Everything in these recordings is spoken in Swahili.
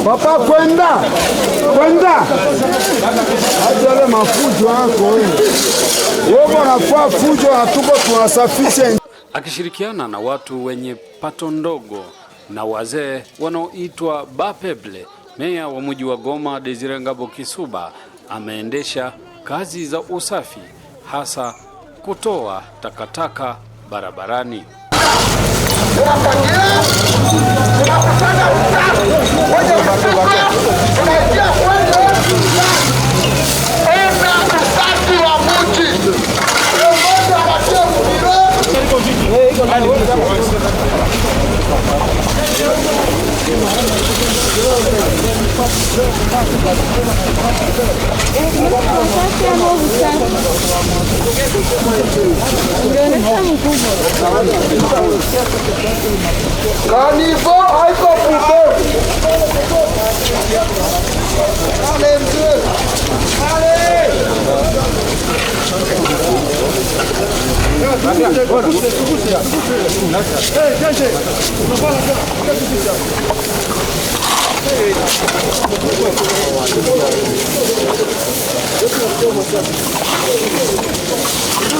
Papa kwenda. Ajale mafujo yako wewe unafua fujo hatuko tunasafisha. Akishirikiana na watu wenye pato ndogo na wazee wanaoitwa Bapeble, meya wa mji wa Goma Desire Ngabo Kisuba ameendesha kazi za usafi, hasa kutoa takataka barabarani. Caniveau haiko pupo.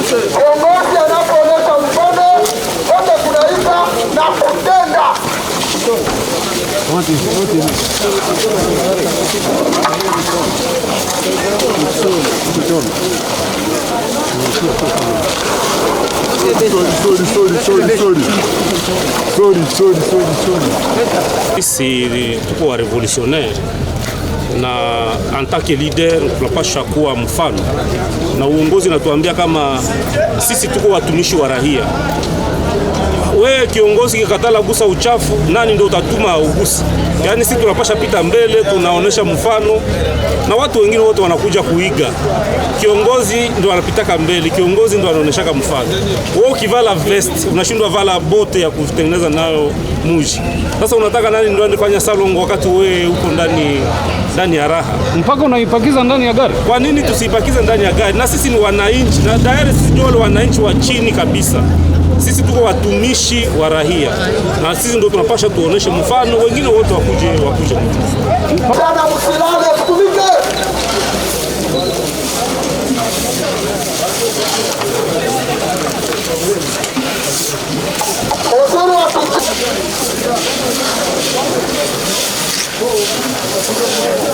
Kiongozi anapoonyesha mkono wote kunaiba na kutenda. Sisi tuko wa revolutionnaire na en tant que leader tunapaswa kuwa mfano, na uongozi natuambia kama sisi tuko watumishi wa raia. Wewe kiongozi kikatala gusa uchafu, nani ndio utatuma ugusi? Yaani sisi tunapasha pita mbele, tunaonesha mfano na watu wengine wote wanakuja kuiga. Kiongozi ndio anapitaka mbele, kiongozi ndio anaoneshaka mfano. Wewe ukivala vest, unashindwa vala bote ya kutengeneza nayo muji. Sasa unataka nani ndio anafanya salon wakati wewe uko ndani ya raha? Mpaka unaipakiza ndani ya gari. Kwa nini tusipakize ndani ya gari? Na sisi ni wananchi, na daire sisi ndio wale wananchi wa chini kabisa. Sisi tuko watumishi wa raia na sisi ndio tunapasha tuoneshe mfano, wengine wote wakuje Bwana msilale kutumike.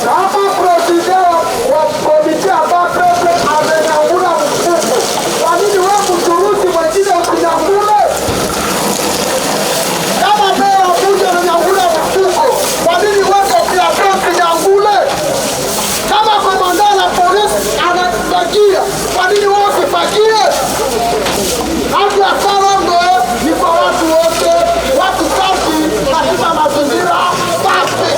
Kama president wa komiti ambapo amenyangula mfuko, kwa nini wewe mturusi mwingine usinyangule? Kama meya kuja amenyangula mfuko, kwa nini wewe pia usinyangule? Kama komanda la polisi anafagia, kwa nini wewe usifagie? Haki ya salongo ni kwa watu wote, watu safi katika mazingira safi.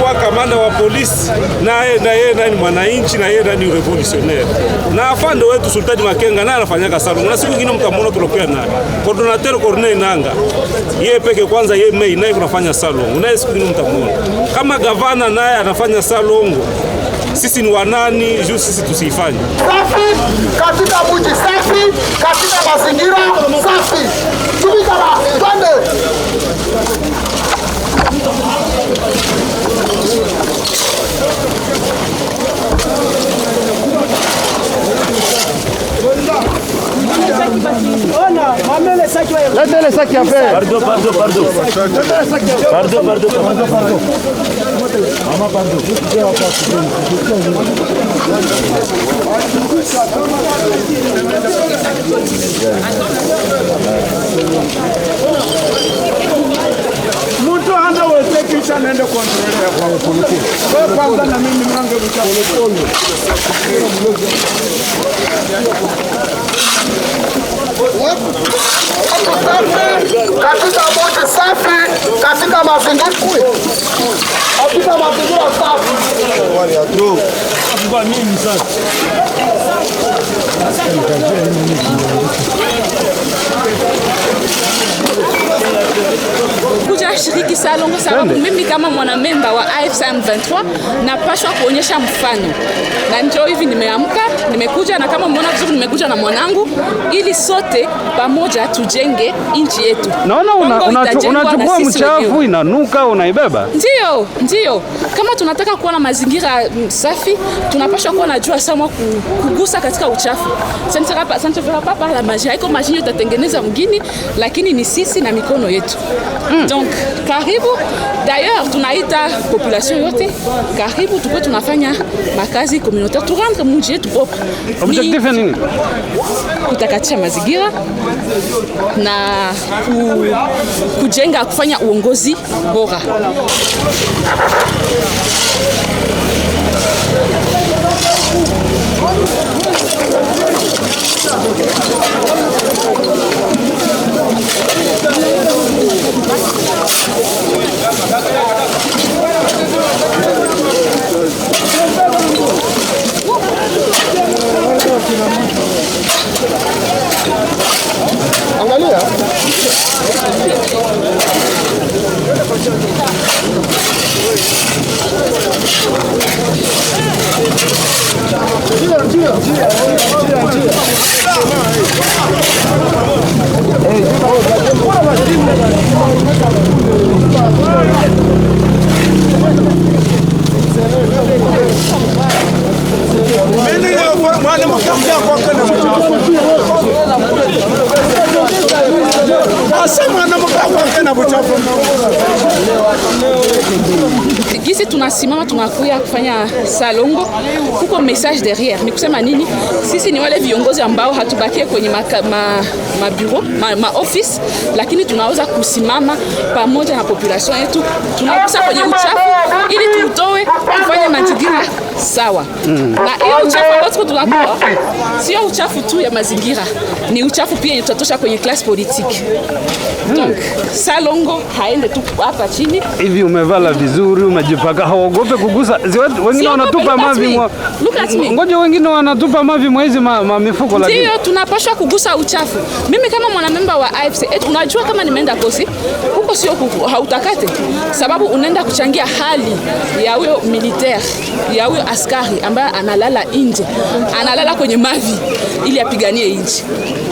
Kwa kamanda wa polisi na yeye ni mwananchi na yeye ni revolutionnaire. Na afande wetu Sultani Makenga naye anafanyaka salon. Na siku nyingine mtamwona tulokea naye. Coordinateur Corneille Nanga. Yeye peke kwanza yeye mei naye kunafanya salon. Na siku nyingine mtamwona. Kama gavana naye anafanya salon. Sisi ni wanani juu sisi tusifanye. Safi katika mji safi, katika mazingira safi. Tumika na twende. Laissez les sacs à faire. Pardon. Maman, pardon. Mtu hana wote kisha naende kontrolea kwa polisi. Kwa kwanza na mimi mlango mchapole. Katika moto safi, katika mazingira safi. Wale atro. Kwa nini sasa? kuja shiriki salongo sababu mimi kama mwanamemba wa AFC M23 napashwa kuonyesha mfano, na ndio hivi nimeamka, nimekuja, na kama mmeona vizuri nimekuja na mwanangu ili sote pamoja tujenge nchi yetu. Naona unachukua mchafu inanuka unaibeba. Ndio. Kama tunataka kuwa na mazingira safi, tunapaswa kuwa najua sama kugusa katika uchafu. Sasa papa la maji haiko maji itatengeneza mgini, lakini ni sisi na mikono yetu. Donc karibu, d'ailleurs tunaita population yote karibu, tukue tunafanya makazi communautaire, turendre mji yetu propre. Objectif ni nini? Kutakatisha mazingira na kujenga, kufanya uongozi bora. Angalia. Gisi tunasimama tunakuya kufanya salongo, kuko message derrière. Ni kusema nini? Sisi ni wale viongozi ambao hatubakie kwenye mabureau, ma office, lakini tunaweza kusimama pamoja na population yetu, tunakusa kwenye uchafu ili tutoe, tufanye mazingira sawa. Na hiyo uchafu ambao tunakuwa sio uchafu tu ya mazingira, ni uchafu pia tutatosha kwenye classe politique. Donc salongo haende tu hapa chini. Hivi umevala vizuri, umejipaka, haogope kugusa. Wengine wanatupa mavi. Ngoja wengine wanatupa mavi mwa hizi mifuko, lakini ndio tunapaswa kugusa uchafu. Mimi kama mwanamemba wa AFC, unajua kama nimeenda kosi huko, sio hautakate, sababu unaenda kuchangia hali ya huyo militaire, ya huyo askari ambaye analala nje, analala kwenye mavi ili apiganie nchi.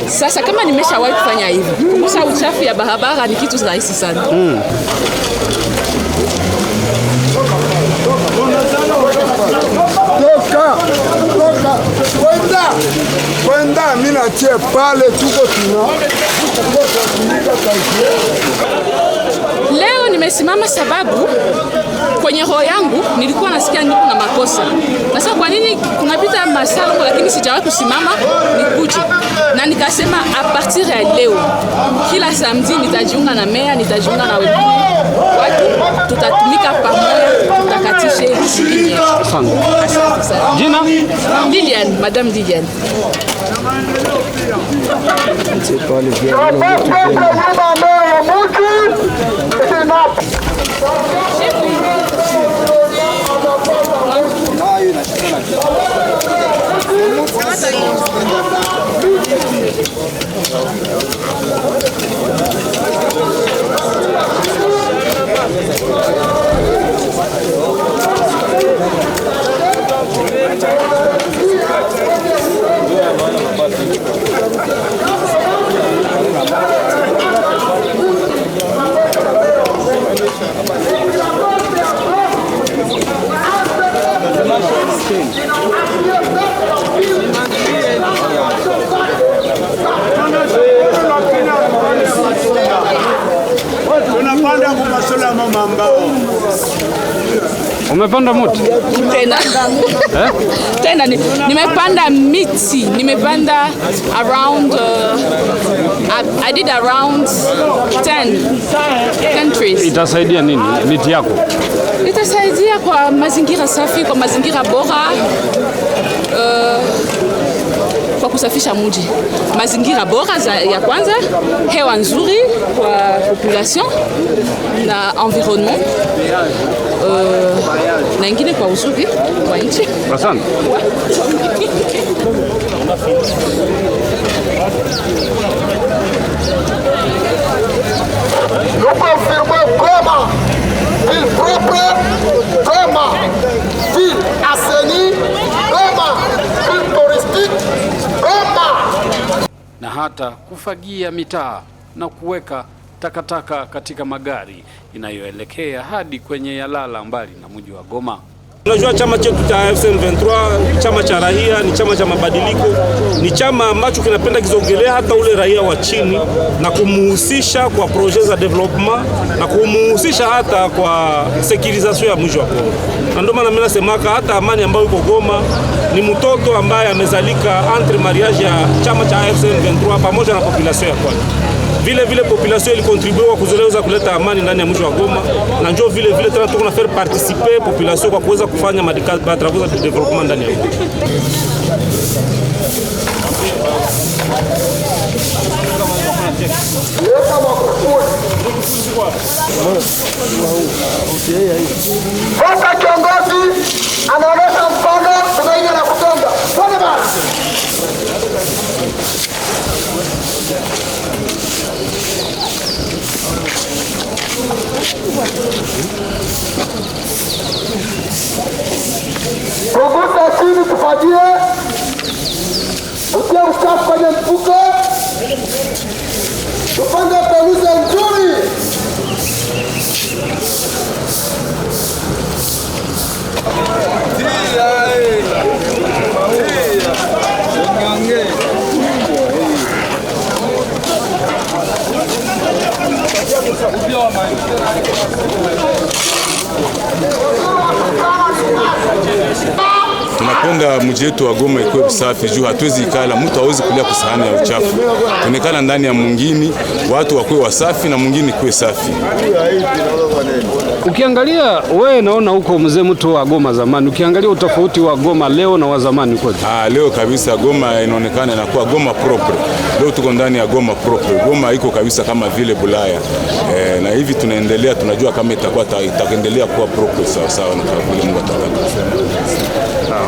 Sasa kama nimeshawahi kufanya hivi, kugusa uchafu ya barabara ni kitu rahisi sana. Kwenda mimi natie pale tuko Leo nimesimama sababu kwenye roho yangu nilikuwa nasikia niko na makosa. Na sasa kwa nini kunapita masalongo lakini sijawahi kusimama nikuje? Na nikasema a partir ya leo kila samedi nitajiunga na meya, nitajiunga na wengine. Watu tutatumika pamoja, tutakatishe nchi. Asante sana. Jina? Lilian, Madame Lilian. Umepanda mti? Tena. Tena nimepanda miti, nimepanda around I did around 10 countries. Itasaidia nini miti yako? Itasaidia kwa mazingira safi, kwa mazingira bora, kwa kusafisha mji. Mazingira bora ya kwanza, hewa nzuri kwa population na environnement. Na ingine kwa uzuri kwa nchi. Asante. nous confirmons Goma, ville propre, Goma, ville assainie, Goma, ville touristique, Goma. Na hata kufagia mitaa na kuweka takataka katika magari inayoelekea hadi kwenye yalala mbali na mji wa Goma. Unajua chama chetu cha M23, chama cha raia, ni chama cha mabadiliko, ni chama ambacho kinapenda kizogelea hata ule raia wa chini na kumuhusisha kwa projet za development na kumuhusisha hata kwa securisation ya mji wa Goma. Na ndio maana mimi nasemaka hata amani ambayo iko Goma ni mtoto ambaye amezalika entre mariage ya chama cha M23 pamoja na population ya kwake. Vile population ilikontribua kuzoleza kuleta amani ndani ya mji wa Goma, na njoo vile tena tuko na faire participer population kwa kuweza kufanya travaux de développement ndani ya Goma. Sasa kiongozi anaonyesha mfano tunaingia na kutonga. Twende basi. Kugusa chini tufagie. Utie usafi kwenye mfuko. Tupande peluze nzuri. Tunapenda mji wetu wa Goma ikuwe safi juu hatuwezi ikala, mtu hawezi kulia kwa sahani ya uchafu. Tunekala ndani ya mwingine, watu wakuwe wasafi na mwingine ikuwe safi. Ukiangalia wewe naona huko mzee mtu wa Goma zamani, ukiangalia utofauti wa Goma leo na wa zamani kwa leo kabisa Goma inaonekana inakuwa Goma propre. Leo tuko ndani ya Goma propre. Goma iko kabisa kama vile Bulaya. Na hivi tunaendelea, tunajua kama itaendelea kuwa propre sawa sawa na vile Mungu atataka. Sawa.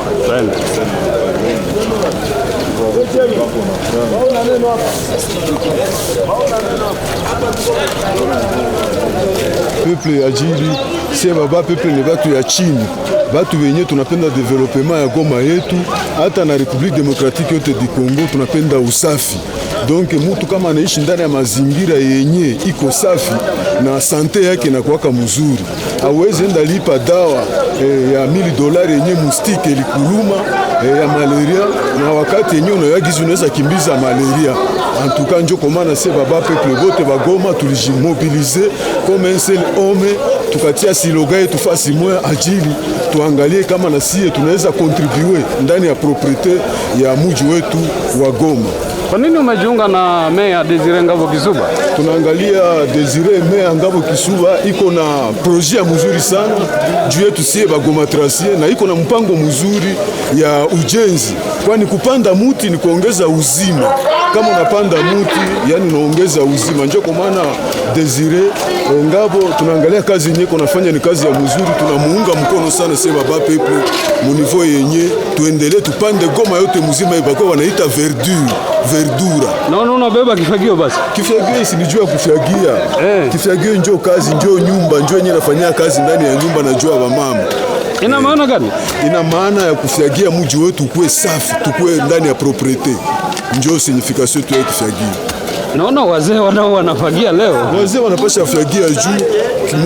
Peuple ya jili, sie baba peuple ni batu ya chini. Batu wenye tunapenda development ya Goma yetu, hata na Republique Democratique yote di Congo tunapenda usafi. Donc mtu kama anaishi ndani ya mazingira yenye iko safi na sante yake inakuwa mzuri, hawezi enda lipa dawa ya $1000 yenye mustike ilikuluma ya malaria, na wakati yenye unayagizi unaweza kimbiza malaria. En tout cas njo komana se baba peuple bote ba Goma tulijimobilize comme un seul homme, tukatia siloga yetu fasi moja ajili tuangalie kama na sie tunaweza contribuer ndani ya propriete ya mji wetu wa Goma. Kwa nini umejiunga na Meya Desire Ngabo Kisuba? Tunaangalia Desire Meya Ngabo Kisuba iko na projet mzuri sana juu yetu sie ba Goma Tracie, na iko na mpango mzuri ya ujenzi, kwani kupanda muti ni kuongeza uzima. Kama unapanda muti yani unaongeza uzima. Njoo kwa maana Desire Ngabo tunaangalia kazi yenyewe kunafanya ni kazi ya mzuri, tunamuunga mkono sana sema baba peple mu niveau yenye tuendelee tupande Goma yote mzima ibako wanaita verdura. Naona unabeba kifagio basi. Kifagio si nijua kufyagia. Kifagio njoo kazi, njoo nyumba, njoo yenyewe nafanyia kazi ndani ya nyumba, najua ba mama. Ina maana gani? Ina maana ya kufyagia mji wetu kuwe safi, tukue ndani ya propriete. Njoo signification tu ya kufyagia. Naona wazee wanao wanafagia leo. Wazee wanapasha fagia juu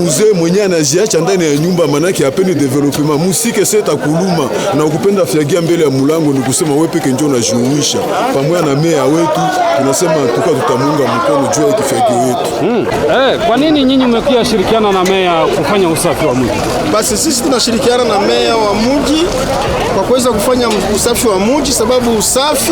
mzee mwenye anajiacha ndani ya nyumba, manake hapendi development. Musike seta kuluma na ukupenda fagia mbele ya mulango, ni kusema wewe peke njoo unajuisha. Pamoja na meya wetu tunasema tutamunga mkono juu ya kifagio yetu. Kwa nini nyinyi mmekuja shirikiana na meya kufanya usafi wa mji? Basi sisi tunashirikiana na meya wa mji kwa kuweza kufanya usafi wa mji, sababu usafi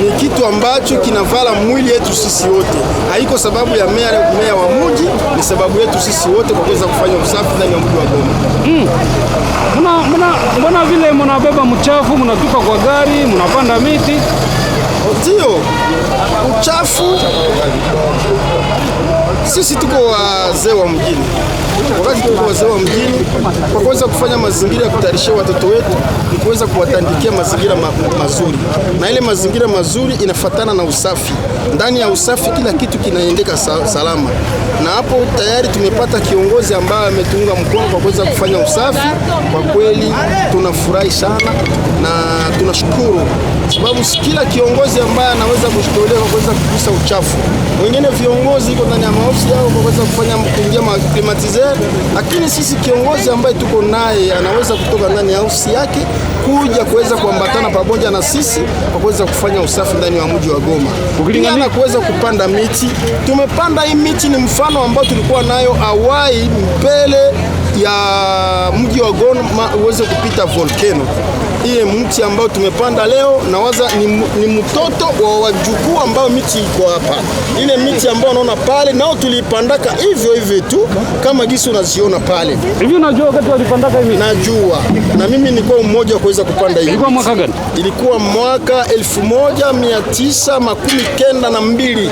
ni kitu ambacho kinavala mwili yetu sisi wote. Haiko sababu ya meya wa mji, ni sababu yetu sisi wote kwa kuweza kufanya usafi ndani ya mji wa Goma. Mbona vile mnabeba mchafu mnatupa kwa gari, mnapanda miti? Ndio. Uchafu Sisi tuko wazee wa mjini, wakati tuko wazee wa mjini, kwa kuweza kufanya mazingira ya kutayarishia watoto wetu ni kuweza kuwatandikia mazingira mazuri, na ile mazingira mazuri inafatana na usafi. Ndani ya usafi kila kitu kinaendeka salama, na hapo tayari tumepata kiongozi ambaye ametunga mkono kwa kuweza kufanya usafi. Kwa kweli tunafurahi sana na tunashukuru, sababu kila kiongozi ambaye anaweza kujitolea kwa kuweza kukusa uchafu. Wengine viongozi iko ndani ya maofisi yao kwa kuweza kufanya kuingia climatizer, lakini sisi kiongozi ambaye tuko naye anaweza kutoka ndani ya ofisi yake kuja kuweza kuambatana pamoja na sisi kwa kuweza kufanya usafi ndani ya mji wa Goma. Pia na kuweza kupanda miti. Tumepanda hii miti, ni mfano ambao tulikuwa nayo awali mbele ya mji wa Goma uweze kupita volcano. Hii mti ambao tumepanda leo nawaza ni mtoto wa wajukuu ambao miti iko hapa. Ile miti ambao unaona pale nao tulipandaka hivyo tu kama gisi unaziona pale. Hivi unajua wakati walipandaka hivi? Najua. Na mimi nilikuwa mmoja wa kuweza kupanda hivi. Ilikuwa mwaka gani? Ilikuwa mwaka 1992.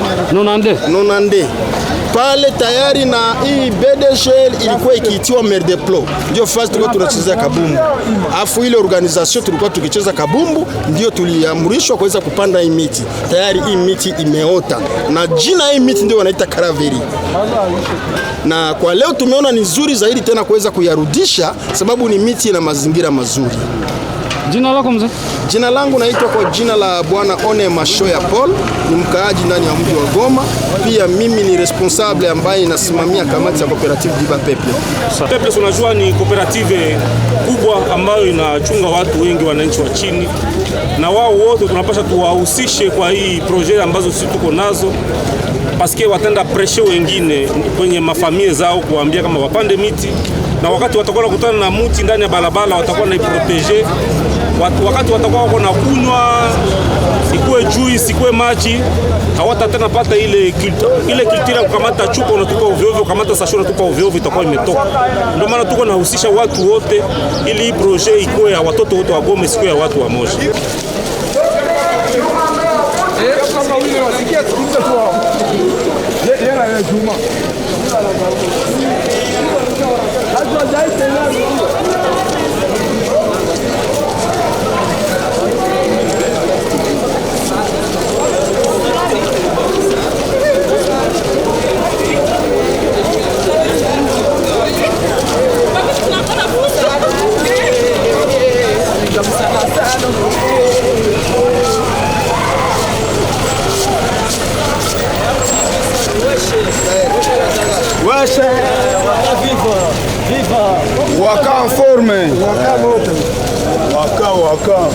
Nonande. Pale tayari na hii BDGL ilikuwa ikiitiwa Mer de Plo. Ndio fasi tulikuwa tunacheza kabumbu. Afu ile organization tulikuwa tukicheza kabumbu, ndio tuliamrishwa kuweza kupanda hii miti. Tayari hii miti imeota. Na jina hii miti ndio wanaita Karaveri. Na kwa leo tumeona ni nzuri zaidi tena kuweza kuyarudisha, sababu ni miti na mazingira mazuri. Jina lako mzee? Jina langu naitwa kwa jina la Bwana One Mashoya Paul, ni mkaaji ndani ya mji wa Goma. Pia mimi ni responsable ambaye inasimamia kamati ya cooperative du Bapeple. Bapeple tunajua ni cooperative kubwa ambayo inachunga watu wengi, wananchi wa chini, na wao wote tunapaswa tuwahusishe kwa hii project ambazo sisi tuko nazo, paske watenda preshe wengine kwenye mafamilia zao kuambia kama wapande miti, na wakati watakuwa kukutana na mti ndani ya barabara watakuwa na iprotege. Wakati watakuwa wako na kunywa, ikuwe juice ikuwe maji, hawata tena pata ile kultura kukamata chupa unatupa ovyo ovyo, kukamata sasho unatupa ovyo ovyo, itakuwa imetoka. Ndio maana tuko nahusisha watu wote ili hii project ikuwe ya watoto wote wa Goma, sikuwe ya watu wa Moshi. Waka en forme. Waka.